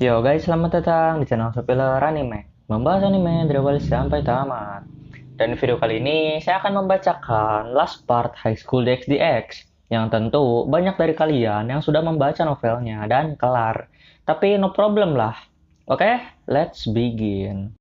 Yo guys, selamat datang di channel Spoiler Anime. Membahas anime dari awal sampai tamat. Dan di video kali ini, saya akan membacakan last part High School DxD-X. Yang tentu banyak dari kalian yang sudah membaca novelnya dan kelar. Tapi no problem lah. Oke, let's begin.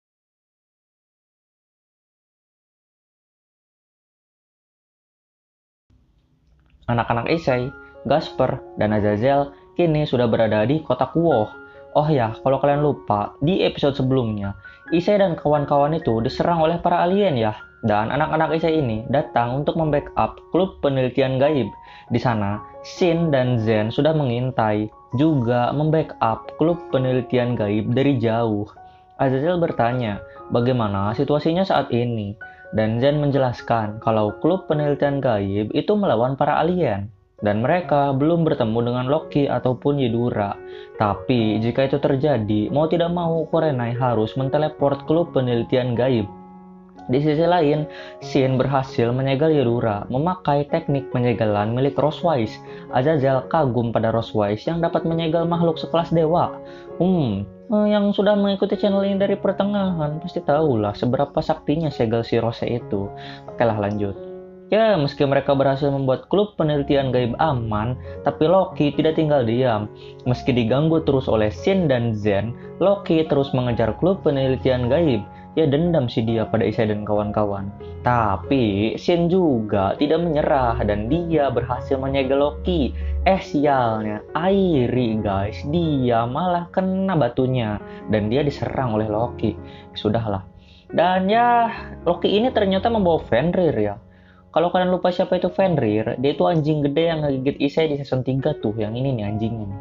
Anak-anak Issei, Gasper, dan Azazel kini sudah berada di kota Kuoh. Oh ya, kalau kalian lupa, di episode sebelumnya, Issei dan kawan-kawan itu diserang oleh para alien ya. Dan anak-anak Issei ini datang untuk membackup klub penelitian gaib. Di sana, Shin dan Zen sudah mengintai, juga membackup klub penelitian gaib dari jauh. Azazel bertanya, bagaimana situasinya saat ini? Dan Zen menjelaskan kalau klub penelitian gaib itu melawan para alien. Dan mereka belum bertemu dengan Loki ataupun Yedura. Tapi jika itu terjadi, mau tidak mau Kurenai harus menteleport klub penelitian gaib. Di sisi lain, Shin berhasil menyegel Yedura memakai teknik penyegelan milik Rosewise. Azazel kagum pada Rosewise yang dapat menyegel makhluk sekelas dewa. Yang sudah mengikuti channel ini dari pertengahan pasti tahulah seberapa saktinya segel si Rose itu. Oke lah, lanjut. Ya, meski mereka berhasil membuat klub penelitian gaib aman, tapi Loki tidak tinggal diam. Meski diganggu terus oleh Shin dan Zen, Loki terus mengejar klub penelitian gaib. Ya, dendam si dia pada Issei dan kawan-kawan. Tapi Shin juga tidak menyerah dan dia berhasil menyegel Loki. Sialnya, Airi guys, dia malah kena batunya dan dia diserang oleh Loki. Sudahlah. Dan ya, Loki ini ternyata membawa Fenrir ya. Kalau kalian lupa siapa itu Fenrir, dia itu anjing gede yang ngegigit Issei di season 3 tuh, yang ini nih anjingnya nih.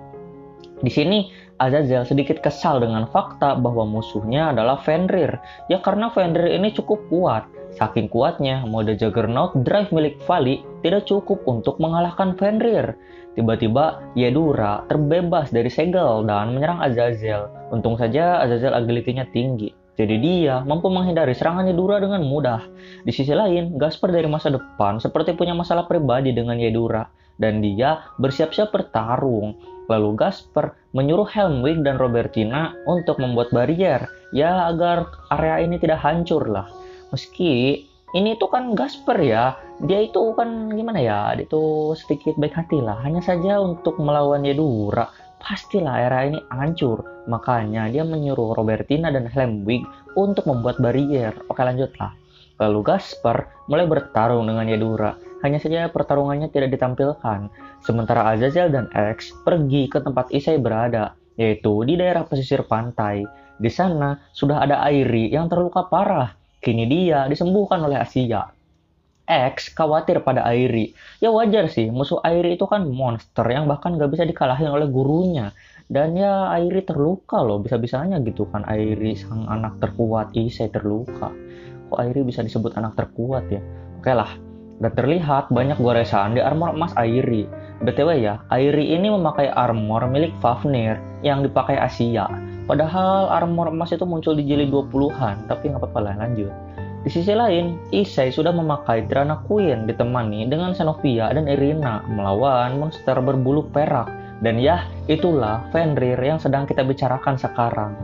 Di sini Azazel sedikit kesal dengan fakta bahwa musuhnya adalah Fenrir. Ya karena Fenrir ini cukup kuat. Saking kuatnya, mode Juggernaut Drive milik Vali tidak cukup untuk mengalahkan Fenrir. Tiba-tiba Yedura terbebas dari segel dan menyerang Azazel. Untung saja Azazel agility-nya tinggi. Jadi dia mampu menghindari serangan Yedura dengan mudah. Di sisi lain, Gasper dari masa depan seperti punya masalah pribadi dengan Yedura. Dan dia bersiap-siap bertarung. Lalu Gasper menyuruh Helmwig dan Robertina untuk membuat barier. Ya agar area ini tidak hancur lah. Meski ini tuh kan Gasper ya. Dia itu kan gimana ya. Dia itu sedikit baik hati lah. Hanya saja untuk melawan Yedura. Pastilah area ini hancur. Makanya dia menyuruh Robertina dan Helmwig untuk membuat barier. Oke, lanjutlah. Lalu Gasper mulai bertarung dengan Yedura. Hanya saja pertarungannya tidak ditampilkan. Sementara Azazel dan X pergi ke tempat Issei berada, yaitu di daerah pesisir pantai. Di sana sudah ada Airi yang terluka parah. Kini dia disembuhkan oleh Asia. X khawatir pada Airi. Ya wajar sih, musuh Airi itu kan monster yang bahkan gak bisa dikalahin oleh gurunya. Dan ya Airi terluka loh, bisa-bisanya gitu kan Airi sang anak terkuat Issei terluka. Kok Airi bisa disebut anak terkuat ya? Oke lah, dan terlihat banyak goresan di armor emas Airi. BTW ya, Airi ini memakai armor milik Fafnir yang dipakai Asia. Padahal armor emas itu muncul di jilid 20-an, tapi nggak apa-apa lah, lanjut. Di sisi lain, Issei sudah memakai Drana Queen ditemani dengan Xenovia dan Irina melawan monster berbulu perak. Dan ya, itulah Fenrir yang sedang kita bicarakan sekarang.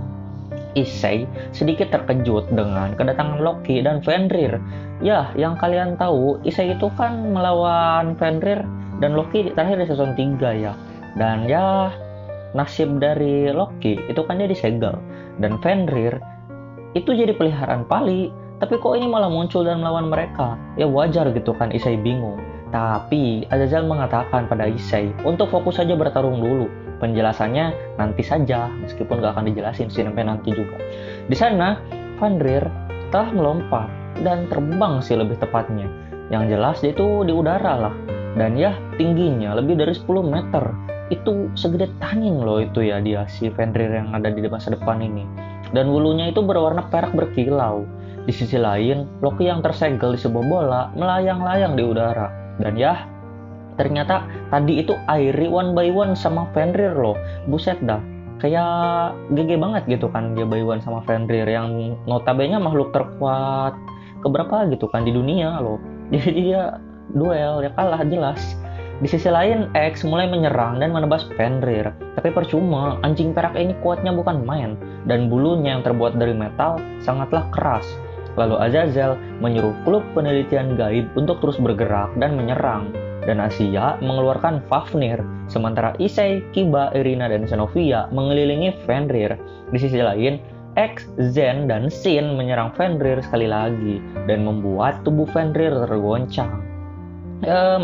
Issei sedikit terkejut dengan kedatangan Loki dan Fenrir. Ya, yang kalian tahu, Issei itu kan melawan Fenrir dan Loki terakhir di season 3 ya. Dan ya, nasib dari Loki itu kan dia disegel. Dan Fenrir itu jadi peliharaan Pali. Tapi kok ini malah muncul dan melawan mereka? Ya wajar gitu kan Issei bingung. Tapi Azazel mengatakan pada Issei untuk fokus saja bertarung dulu. Penjelasannya nanti saja, meskipun gak akan dijelasin sih sampai nanti juga. Di sana, Fenrir telah melompat dan terbang sih lebih tepatnya. Yang jelas dia itu di udara lah. Dan ya tingginya lebih dari 10 meter. Itu segede taning loh itu ya dia si Fenrir yang ada di masa depan ini. Dan bulunya itu berwarna perak berkilau. Di sisi lain, Loki yang tersegel di sebuah bola melayang-layang di udara. Dan ya, ternyata tadi itu Airi one by one sama Fenrir loh. Buset dah, kayak GG banget gitu kan dia by one sama Fenrir yang notabene makhluk terkuat keberapa gitu kan di dunia loh. Jadi dia duel, ya kalah jelas. Di sisi lain, X mulai menyerang dan menebas Fenrir. Tapi percuma, anjing perak ini kuatnya bukan main, dan bulunya yang terbuat dari metal sangatlah keras. Lalu Azazel menyuruh klub penelitian gaib untuk terus bergerak dan menyerang. Dan Asia mengeluarkan Fafnir, sementara Issei, Kiba, Irina, dan Xenovia mengelilingi Fenrir. Di sisi lain, X, Zen, dan Sin menyerang Fenrir sekali lagi dan membuat tubuh Fenrir tergoncang.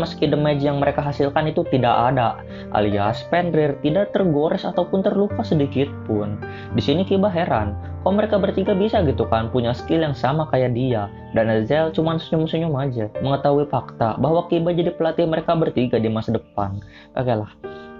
Meski damage yang mereka hasilkan itu tidak ada, alias Fenrir tidak tergores ataupun terluka sedikit pun. Di sini Kiba heran, kok mereka bertiga bisa gitu kan punya skill yang sama kayak dia. Dan Azazel cuma senyum-senyum aja, mengetahui fakta bahwa Kiba jadi pelatih mereka bertiga di masa depan. Oke lah.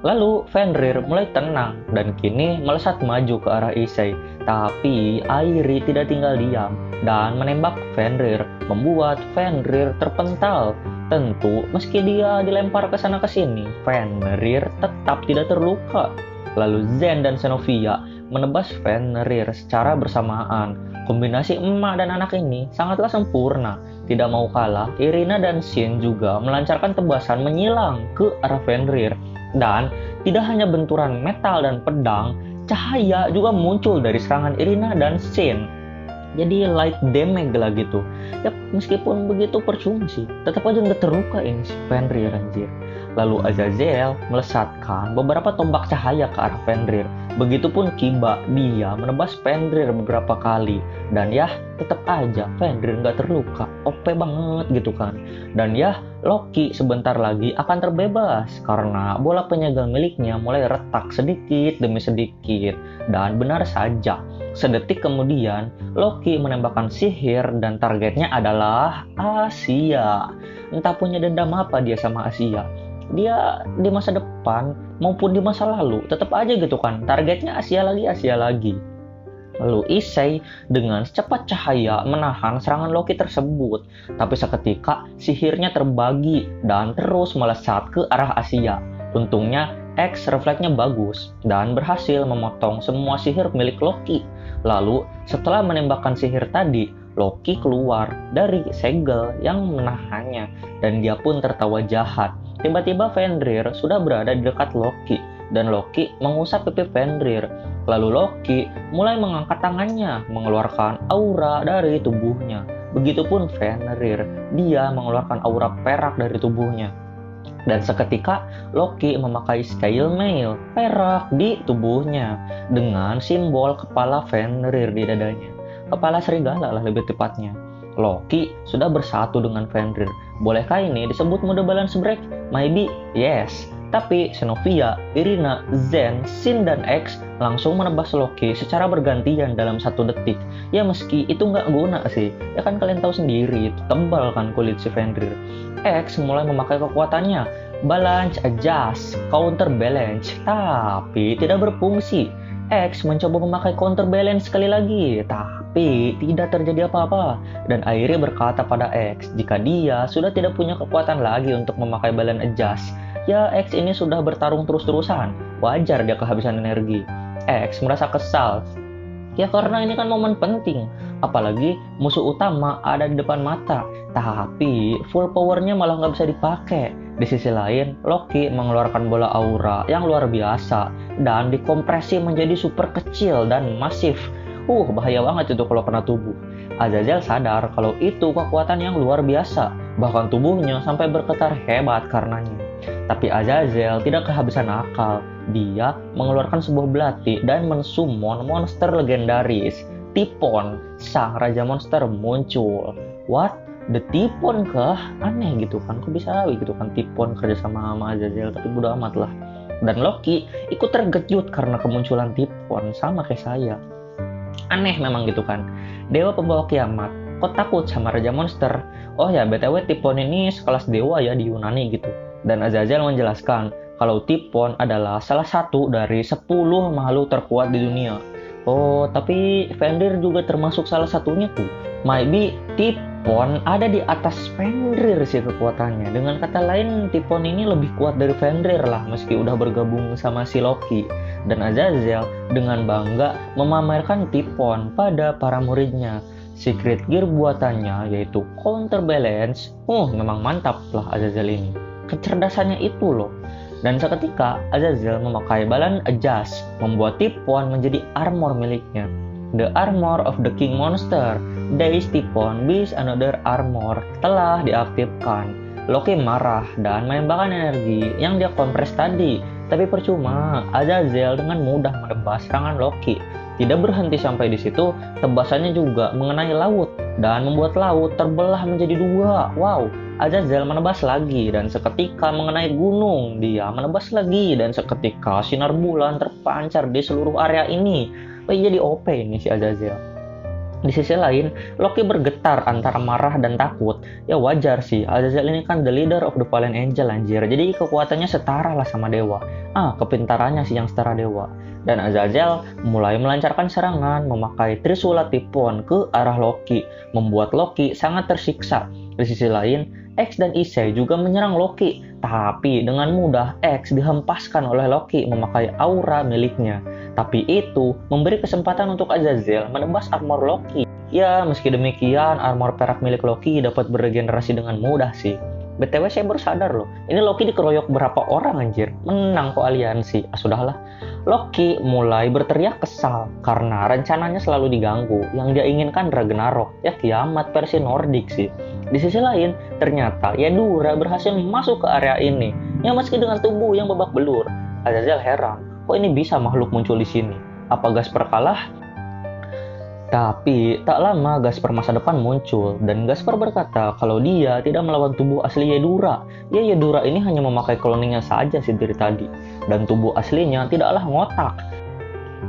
Lalu Fenrir mulai tenang dan kini melesat maju ke arah Issei. Tapi Airi tidak tinggal diam dan menembak Fenrir, membuat Fenrir terpental. Tentu meski dia dilempar ke sana ke sini, Fenrir tetap tidak terluka. Lalu Zen dan Xenovia menebas Fenrir secara bersamaan. Kombinasi emak dan anak ini sangatlah sempurna. Tidak mau kalah, Irina dan Sin juga melancarkan tebasan menyilang ke arah Fenrir. Dan tidak hanya benturan metal dan pedang, cahaya juga muncul dari serangan Irina dan Sin. Jadi light damage lah gitu. Ya meskipun begitu percuma sih, tetap aja nggak terluka ini si Fenrir anjir. Lalu Azazel melesatkan beberapa tombak cahaya ke arah Fenrir. Begitupun Kiba, dia menebas Fenrir beberapa kali. Dan ya tetap aja Fenrir nggak terluka, OP banget gitu kan. Dan ya Loki sebentar lagi akan terbebas karena bola penyegal miliknya mulai retak sedikit demi sedikit. Dan benar saja, sedetik kemudian Loki menembakkan sihir dan targetnya adalah Asia. Entah punya dendam apa dia sama Asia. Dia di masa depan maupun di masa lalu tetap aja gitu kan, targetnya Asia lagi. Lalu Issei dengan secepat cahaya menahan serangan Loki tersebut, tapi seketika sihirnya terbagi dan terus melesat ke arah Asia. Untungnya X refleksnya bagus dan berhasil memotong semua sihir milik Loki. Lalu setelah menembakkan sihir tadi, Loki keluar dari segel yang menahannya dan dia pun tertawa jahat. Tiba-tiba Fenrir sudah berada di dekat Loki dan Loki mengusap pipi Fenrir. Lalu Loki mulai mengangkat tangannya, mengeluarkan aura dari tubuhnya. Begitupun Fenrir, dia mengeluarkan aura perak dari tubuhnya. Dan seketika Loki memakai scale mail perak di tubuhnya dengan simbol kepala Fenrir di dadanya. Kepala serigala lah lebih tepatnya. Loki sudah bersatu dengan Fenrir. Bolehkah ini disebut mode balance break? Maybe yes. Tapi Xenovia, Irina, Zen, Sin, dan X langsung menebas Loki secara bergantian dalam 1 detik. Ya meski itu nggak guna sih. Ya kan kalian tahu sendiri, tebal kan kulit si Fenrir. X mulai memakai kekuatannya. Balance, adjust, counter balance. Tapi tidak berfungsi. X mencoba memakai counter balance sekali lagi, tapi tidak terjadi apa-apa. Dan Airi berkata pada X, jika dia sudah tidak punya kekuatan lagi untuk memakai balance adjust, ya X ini sudah bertarung terus-terusan. Wajar dia kehabisan energi. X merasa kesal. Ya karena ini kan momen penting. Apalagi musuh utama ada di depan mata. Tapi full powernya malah nggak bisa dipakai. Di sisi lain, Loki mengeluarkan bola aura yang luar biasa dan dikompresi menjadi super kecil dan masif. Bahaya banget itu kalau kena tubuh. Azazel sadar kalau itu kekuatan yang luar biasa. Bahkan tubuhnya sampai bergetar hebat karenanya. Tapi Azazel tidak kehabisan akal. Dia mengeluarkan sebuah belati dan mensummon monster legendaris. Typhon, sang raja monster muncul. What? The Typhon kah? Aneh gitu kan, kok bisa gitu kan Typhon kerja sama Azazel, tapi bodo amat lah. Dan Loki ikut terkejut karena kemunculan Typhon, sama kayak saya. Aneh memang gitu kan. Dewa pembawa kiamat, kok takut sama raja monster? Oh ya, BTW Typhon ini sekelas dewa ya di Yunani gitu. Dan Azazel menjelaskan kalau Typhon adalah salah satu dari 10 makhluk terkuat di dunia. Oh, tapi Fenrir juga termasuk salah satunya tuh. Maybe Typhon ada di atas Fenrir sih kekuatannya. Dengan kata lain, Typhon ini lebih kuat dari Fenrir lah meski udah bergabung sama si Loki. Dan Azazel dengan bangga memamerkan Typhon pada para muridnya. Secret gear buatannya yaitu counterbalance. Memang mantap lah Azazel ini. kecerdasannya itu loh. Dan seketika Azazel memakai Balan Adjust, membuat Typhon menjadi armor miliknya. The Armor of the King Monster. Days Typhon beats another armor telah diaktifkan. Loki marah dan menembakkan energi yang dia kompres tadi. Tapi percuma, Azazel dengan mudah menebas serangan Loki. Tidak berhenti sampai di situ, tebasannya juga mengenai laut dan membuat laut terbelah menjadi dua. Wow, Azazel menebas lagi dan seketika mengenai gunung. Dia menebas lagi dan seketika sinar bulan terpancar di seluruh area ini. Jadi OP ini si Azazel. Di sisi lain, Loki bergetar antara marah dan takut. Ya wajar sih, Azazel ini kan the leader of the fallen angel anjir. Jadi kekuatannya setara lah sama dewa. Kepintarannya sih yang setara dewa. Dan Azazel mulai melancarkan serangan memakai Trisula Typhon ke arah Loki, membuat Loki sangat tersiksa. Di sisi lain, X dan Isai juga menyerang Loki, tapi dengan mudah X dihempaskan oleh Loki memakai aura miliknya. Tapi itu memberi kesempatan untuk Azazel menebas armor Loki. Ya, meski demikian, armor perak milik Loki dapat beregenerasi dengan mudah sih. BTW saya baru sadar loh, ini Loki dikeroyok berapa orang anjir, menang kok aliansi. Sudahlah. Loki mulai berteriak kesal karena rencananya selalu diganggu. Yang dia inginkan Ragnarok, ya kiamat versi Nordik sih. Di sisi lain, ternyata Yedura berhasil masuk ke area ini, yang meski dengan tubuh yang babak belur. Azazel heran, kok ini bisa makhluk muncul di sini? Apa Gasper kalah? Tapi tak lama Gasper masa depan muncul dan Gasper berkata kalau dia tidak melawan tubuh asli Yedura. Ya Yedura ini hanya memakai cloningnya saja sih dari tadi. Dan tubuh aslinya tidaklah ngotak.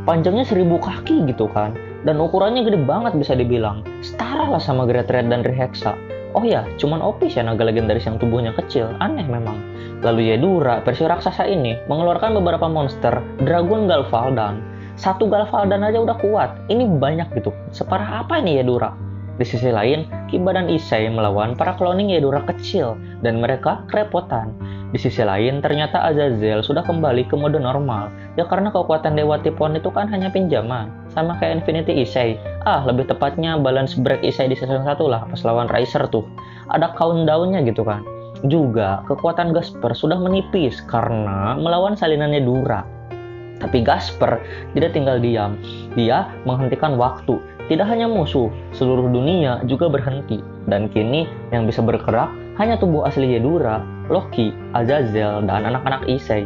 Panjangnya 1000 kaki gitu kan. Dan ukurannya gede banget bisa dibilang. Setara lah sama Great Red dan Rehexa. Oh ya, cuman OP ya naga legendaris yang tubuhnya kecil. Aneh memang. Lalu Yedura versi raksasa ini mengeluarkan beberapa monster Dragon Galvaldan. Satu Galvaldan aja udah kuat, ini banyak gitu. Separah apa ini Yedura? Di sisi lain, Kiba dan Isai melawan para cloning Yedura kecil, dan mereka kerepotan. Di sisi lain, ternyata Azazel sudah kembali ke mode normal. Ya karena kekuatan Dewa Typhon itu kan hanya pinjaman, sama kayak Infinity Isai. Lebih tepatnya balance break Isai di season 1 lah, pas lawan Riser tuh. Ada countdown-nya gitu kan. Juga, kekuatan Gasper sudah menipis karena melawan salinannya Dura. Tapi Gasper tidak tinggal diam. Dia menghentikan waktu. Tidak hanya musuh, seluruh dunia juga berhenti. Dan kini yang bisa bergerak hanya tubuh asli Yedura, Loki, Azazel, dan anak-anak Isai.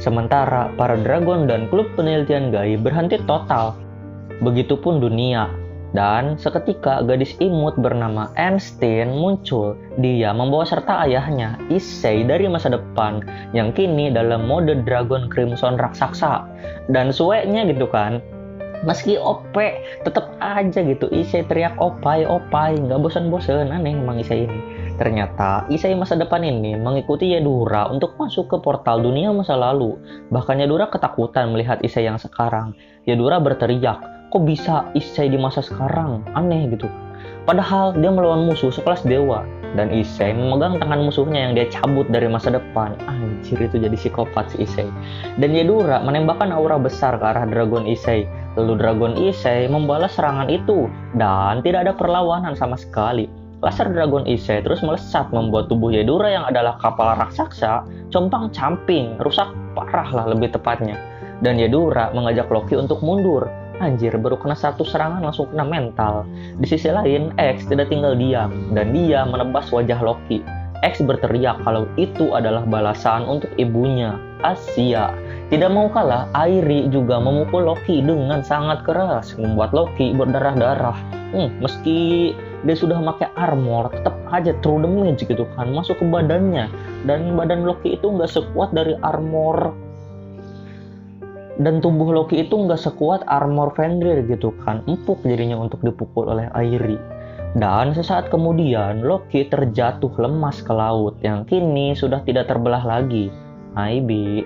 Sementara para dragon dan klub penelitian gaib berhenti total. Begitupun dunia. Dan seketika gadis imut bernama Einstein muncul. Dia membawa serta ayahnya, Isai dari masa depan, yang kini dalam mode Dragon Crimson raksasa. Dan sueknya gitu kan, meski OP, tetap aja gitu Isai teriak opai, nggak bosan-bosan. Aneh emang Isai ini. Ternyata Isai masa depan ini mengikuti Yedura untuk masuk ke portal dunia masa lalu. Bahkan Yedura ketakutan melihat Isai yang sekarang. Yedura berteriak, kok bisa Isai di masa sekarang? Aneh gitu. Padahal dia melawan musuh sekelas dewa. Dan Isai memegang tangan musuhnya yang dia cabut dari masa depan. Anjir, itu jadi psikopat si Isai. Dan Yedura menembakkan aura besar ke arah Dragon Isai. Lalu Dragon Isai membalas serangan itu. Dan tidak ada perlawanan sama sekali. Laser Dragon Isai terus melesat membuat tubuh Yedura yang adalah kapal raksasa compang-camping, rusak parah lah lebih tepatnya. Dan Yedura mengajak Loki untuk mundur. Anjir, baru kena satu serangan langsung kena mental. Di sisi lain, X tidak tinggal diam dan dia menebas wajah Loki. X berteriak kalau itu adalah balasan untuk ibunya, Asia. Tidak mau kalah, Airi juga memukul Loki dengan sangat keras, membuat Loki berdarah-darah. Meski dia sudah pakai armor, tetap aja true damage gitu kan, masuk ke badannya. Dan badan Loki itu nggak sekuat dari armor. Dan tubuh Loki itu nggak sekuat armor Fenrir gitu kan, empuk jadinya untuk dipukul oleh Airi. Dan sesaat kemudian Loki terjatuh lemas ke laut yang kini sudah tidak terbelah lagi. Aibi.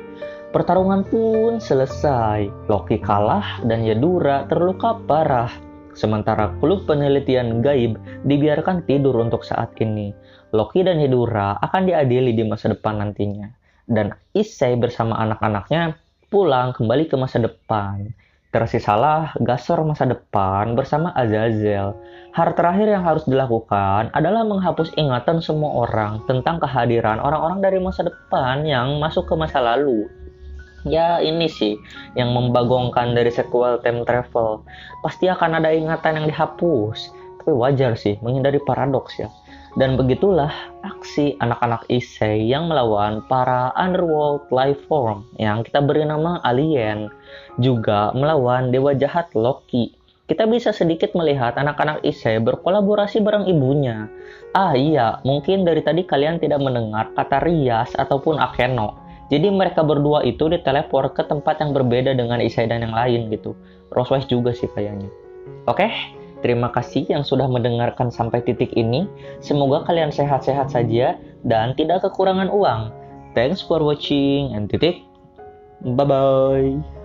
Pertarungan pun selesai. Loki kalah dan Yedura terluka parah. Sementara klub penelitian gaib dibiarkan tidur untuk saat ini. Loki dan Yedura akan diadili di masa depan nantinya. Dan Isai bersama anak-anaknya pulang kembali ke masa depan. Tersisalah Gasper masa depan bersama Azazel. Hal terakhir yang harus dilakukan adalah menghapus ingatan semua orang tentang kehadiran orang-orang dari masa depan yang masuk ke masa lalu. Ya ini sih yang membagongkan dari sequel time travel. Pasti akan ada ingatan yang dihapus. Tapi wajar sih menghindari paradoks ya. Dan begitulah aksi anak-anak Issei yang melawan para underworld life form yang kita beri nama alien. Juga melawan dewa jahat Loki. Kita bisa sedikit melihat anak-anak Issei berkolaborasi bareng ibunya. Ah iya, mungkin dari tadi kalian tidak mendengar kata Rias ataupun Akeno. Jadi mereka berdua itu diteleport ke tempat yang berbeda dengan Issei dan yang lain gitu. Roswise juga sih kayaknya. Oke, terima kasih yang sudah mendengarkan sampai titik ini. Semoga kalian sehat-sehat saja dan tidak kekurangan uang. Thanks for watching and titik. Bye-bye.